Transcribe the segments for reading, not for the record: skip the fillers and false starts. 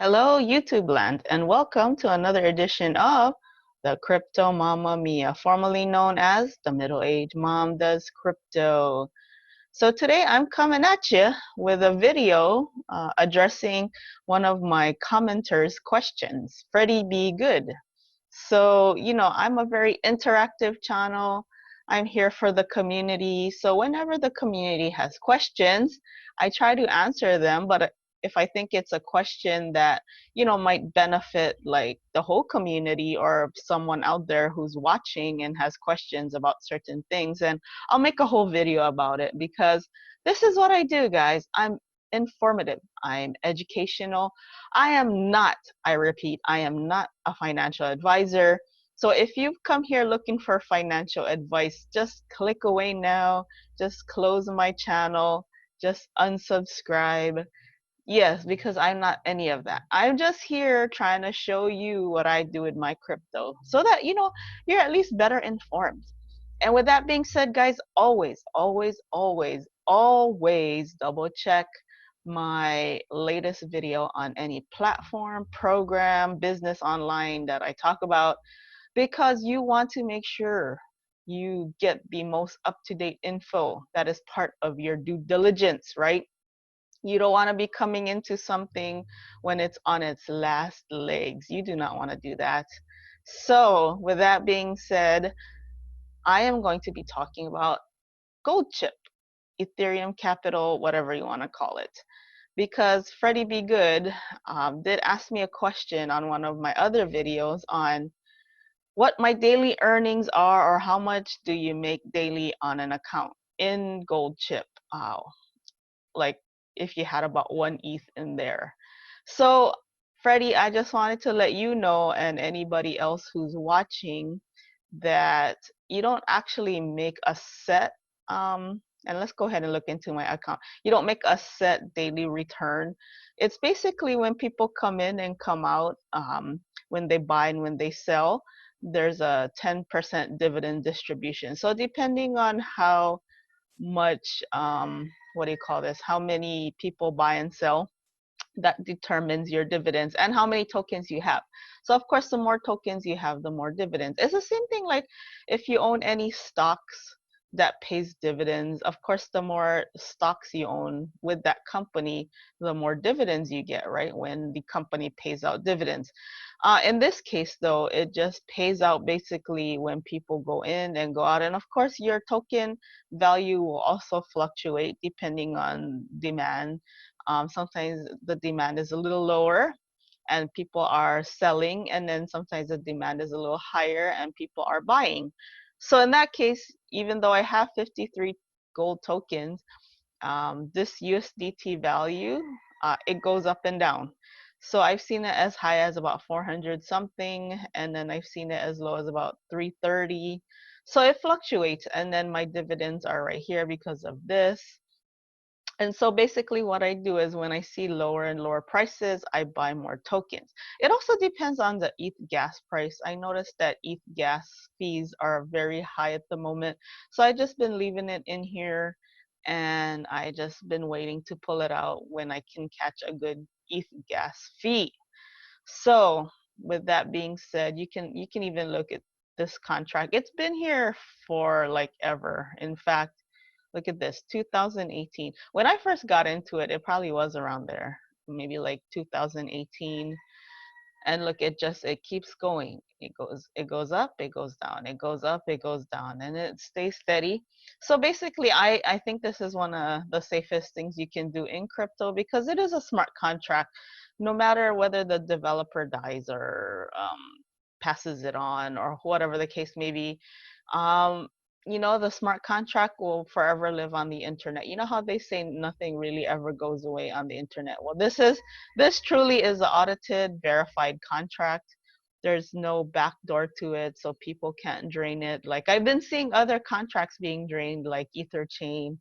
Hello, YouTube land, and welcome to another edition of the Crypto Mama Mia, formerly known as the Middle-Aged Mom Does Crypto. So today I'm coming at you with a video addressing one of my commenters' questions. Freddie Be Good. So, I'm a very interactive channel. I'm here for the community. So whenever the community has questions, I try to answer them. But if I think it's a question that, might benefit like the whole community or someone out there who's watching and has questions about certain things, and I'll make a whole video about it because this is what I do, guys. I'm informative. I'm educational. I am not, I repeat, I am not a financial advisor. So if you've come here looking for financial advice, just click away now. Just close my channel. Just unsubscribe. Yes, because I'm not any of that. I'm just here trying to show you what I do with my crypto so that, you're at least better informed. And with that being said, guys, always, always, always, always double check my latest video on any platform, program, business online that I talk about, because you want to make sure you get the most up-to-date info that is part of your due diligence, right? You don't want to be coming into something when it's on its last legs. You do not want to do that. So, with that being said, I am going to be talking about Gold Chip, Ethereum Capital, whatever you want to call it. Because Freddie Be Good did ask me a question on one of my other videos on what my daily earnings are, or how much do you make daily on an account in Gold Chip. Like if you had about 1 ETH in there. So, Freddie, I just wanted to let you know, and anybody else who's watching, that you don't actually make a set, and let's go ahead and look into my account. You don't make a set daily return. It's basically when people come in and come out, when they buy and when they sell, there's a 10% dividend distribution. So depending on how much, what do you call this, how many people buy and sell, that determines your dividends and how many tokens you have. So of course, the more tokens you have, the more dividends. It's the same thing like if you own any stocks that pays dividends. Of course, the more stocks you own with that company, the more dividends you get, right? When the company pays out dividends. In this case, though, it just pays out basically when people go in and go out. And of course, your token value will also fluctuate depending on demand. Sometimes the demand is a little lower and people are selling, and then sometimes the demand is a little higher and people are buying. So in that case, even though I have 53 gold tokens, this USDT value, it goes up and down. So I've seen it as high as about 400 something, and then I've seen it as low as about 330. So it fluctuates, and then my dividends are right here because of this. And so basically what I do is when I see lower and lower prices, I buy more tokens. It also depends on the ETH gas price. I noticed that ETH gas fees are very high at the moment. So I just been leaving it in here, and I just been waiting to pull it out when I can catch a good ETH gas fee. So with that being said, you can even look at this contract. It's been here for like ever. In fact, look at this, 2018. When I first got into it, it probably was around there, maybe like 2018. And look, it keeps going. It goes up, it goes down, it goes up, it goes down, and it stays steady. So basically, I think this is one of the safest things you can do in crypto because it is a smart contract. No matter whether the developer dies or passes it on or whatever the case may be, um, the smart contract will forever live on the internet. You know how they say nothing really ever goes away on the internet? Well, this truly is an audited, verified contract. There's no backdoor to it, so people can't drain it. Like I've been seeing other contracts being drained, like EtherChain,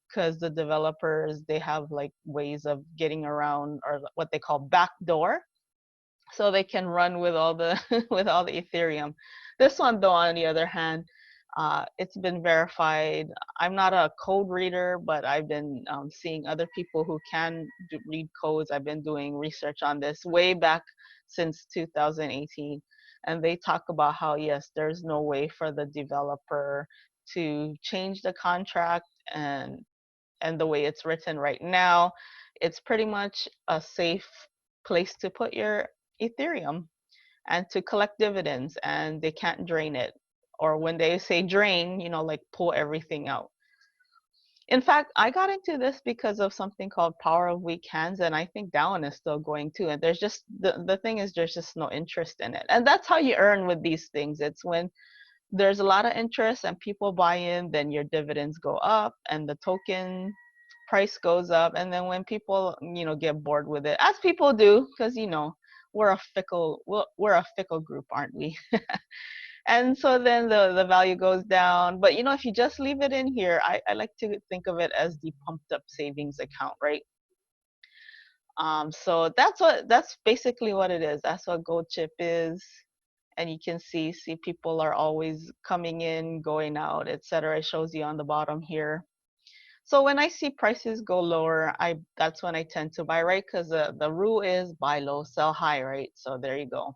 because the developers, they have like ways of getting around, or what they call backdoor, so they can run with all the with all the Ethereum. This one, though, on the other hand, It's been verified. I'm not a code reader, but I've been seeing other people who can read codes. I've been doing research on this way back since 2018. And they talk about how, yes, there's no way for the developer to change the contract, and the way it's written right now, it's pretty much a safe place to put your Ethereum and to collect dividends, and they can't drain it. Or when they say drain, like pull everything out. In fact, I got into this because of something called Power of Weak Hands, and I think that one is still going too. And there's just the thing is there's just no interest in it. And that's how you earn with these things. It's when there's a lot of interest and people buy in, then your dividends go up and the token price goes up. And then when people, get bored with it, as people do, because we're a fickle group, aren't we? And so then the value goes down. But if you just leave it in here, I like to think of it as the pumped up savings account, right? So that's basically what it is. That's what Gold Chip is. And you can see people are always coming in, going out, etc. It shows you on the bottom here. So when I see prices go lower, that's when I tend to buy, right? Because the rule is buy low, sell high, right? So there you go.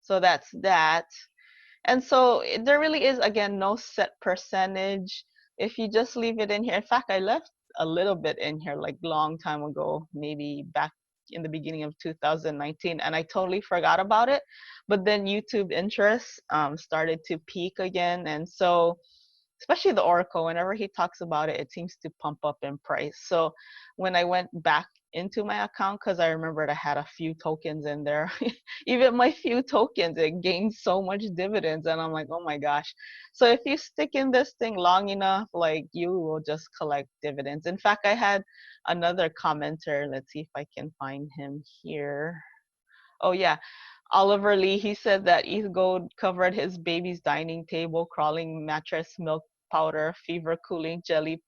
So that's that. And so there really is, again, no set percentage. If you just leave it in here, in fact, I left a little bit in here like long time ago, maybe back in the beginning of 2019, and I totally forgot about it. But then YouTube interest started to peak again, and so especially the Oracle, whenever he talks about it, it seems to pump up in price. So when I went back into my account, because I remembered I had a few tokens in there, even my few tokens, it gained so much dividends. And I'm like, oh my gosh. So if you stick in this thing long enough, like you will just collect dividends. In fact, I had another commenter. Let's see if I can find him here. Oh yeah, Oliver Lee, he said that ETHGOLD covered his baby's dining table, crawling mattress, milk powder, fever cooling jelly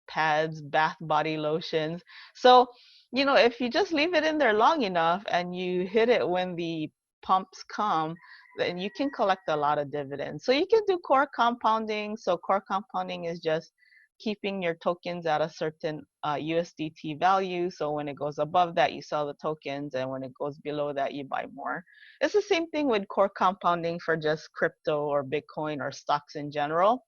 pads, bath body lotions. So, if you just leave it in there long enough and you hit it when the pumps come, then you can collect a lot of dividends. So you can do core compounding. So core compounding is just keeping your tokens at a certain USDT value. So when it goes above that, you sell the tokens, and when it goes below that, you buy more. It's the same thing with core compounding for just crypto or Bitcoin or stocks in general.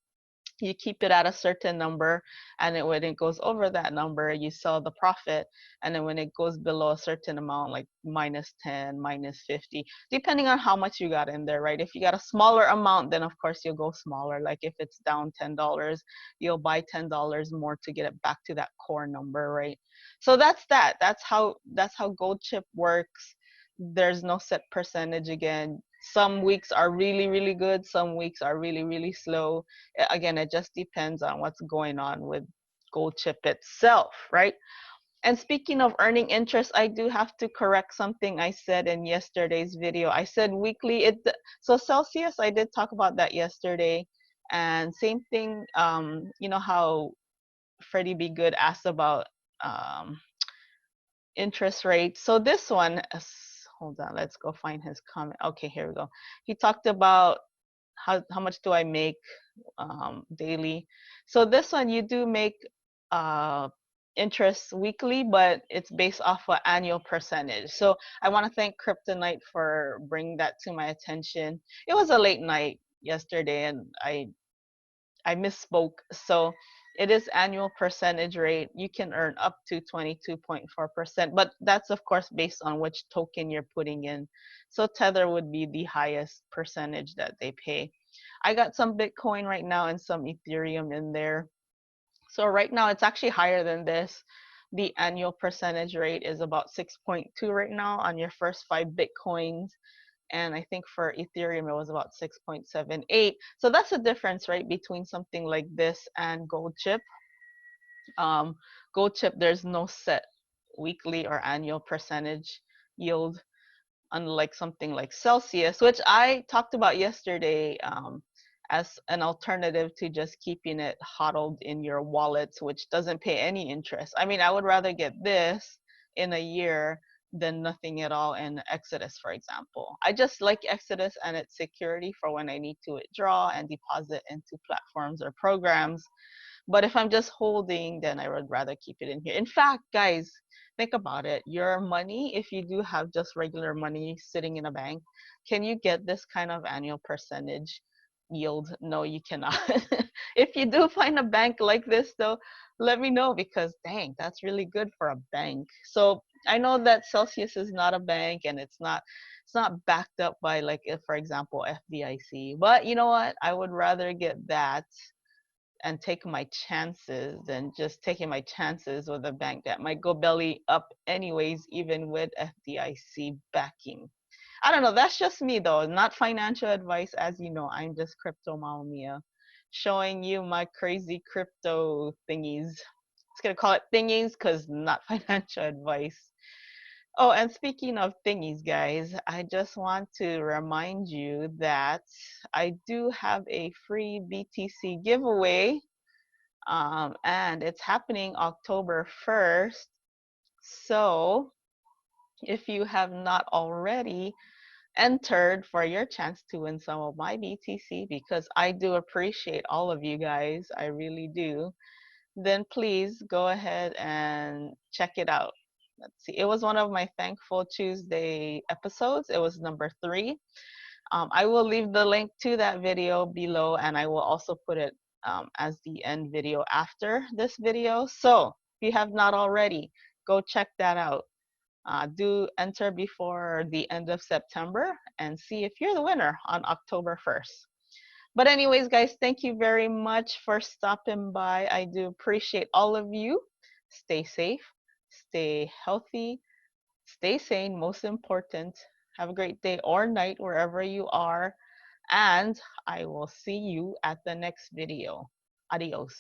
You keep it at a certain number, and then when it goes over that number, you sell the profit. And then when it goes below a certain amount, like -10, -50, depending on how much you got in there, right? If you got a smaller amount, then of course you'll go smaller. Like if it's down $10, you'll buy $10 more to get it back to that core number, right? So that's how Gold Chip works. There's no set percentage. Again, some weeks are really, really good, some weeks are really, really slow. Again, it just depends on what's going on with Gold Chip itself, right? And speaking of earning interest, I do have to correct something I said in yesterday's video. I said weekly. So Celsius, I did talk about that yesterday. And same thing, how Freddie B. Good asked about um, interest rate. So this one, hold on, let's go find his comment. Okay, here we go. He talked about how much do I make daily. So this one, you do make uh, interest weekly, but it's based off an annual percentage. So I want to thank Kryptonite for bringing that to my attention. It was a late night yesterday, and I misspoke. So it is annual percentage rate. You can earn up to 22.4%, but that's of course based on which token you're putting in. So Tether would be the highest percentage that they pay. I got some Bitcoin right now and some Ethereum in there. So right now it's actually higher than this. The annual percentage rate is about 6.2 right now on your first 5 Bitcoins. And I think for Ethereum it was about 6.78. So that's the difference, right, between something like this and Gold Chip. Um, Gold Chip, there's no set weekly or annual percentage yield, unlike something like Celsius, which I talked about yesterday as an alternative to just keeping it hodled in your wallets, which doesn't pay any interest. I mean, I would rather get this in a year than nothing at all in Exodus, for example. I just like Exodus and its security for when I need to withdraw and deposit into platforms or programs. But if I'm just holding, then I would rather keep it in here. In fact, guys, think about it. Your money, if you do have just regular money sitting in a bank, can you get this kind of annual percentage yield? No, you cannot. If you do find a bank like this, though, let me know because dang, that's really good for a bank. So I know that Celsius is not a bank and it's not backed up by like if for example FDIC. But you know what? I would rather get that and take my chances than just taking my chances with a bank that might go belly up anyways, even with FDIC backing. I don't know. That's just me though. Not financial advice, as you know. I'm just crypto mama Mia, showing you my crazy crypto thingies. Just gonna call it thingies because not financial advice. Oh, and speaking of thingies, guys, I just want to remind you that I do have a free BTC giveaway, and it's happening October 1st. So if you have not already entered for your chance to win some of my BTC, because I do appreciate all of you guys, I really do, then please go ahead and check it out. Let's see. It was one of my Thankful Tuesday episodes. It was number 3. I will leave the link to that video below, and I will also put it as the end video after this video. So if you have not already, go check that out. Do enter before the end of September and see if you're the winner on October 1st. But anyways, guys, thank you very much for stopping by. I do appreciate all of you. Stay safe, stay healthy, stay sane, most important. Have a great day or night wherever you are. And I will see you at the next video. Adios.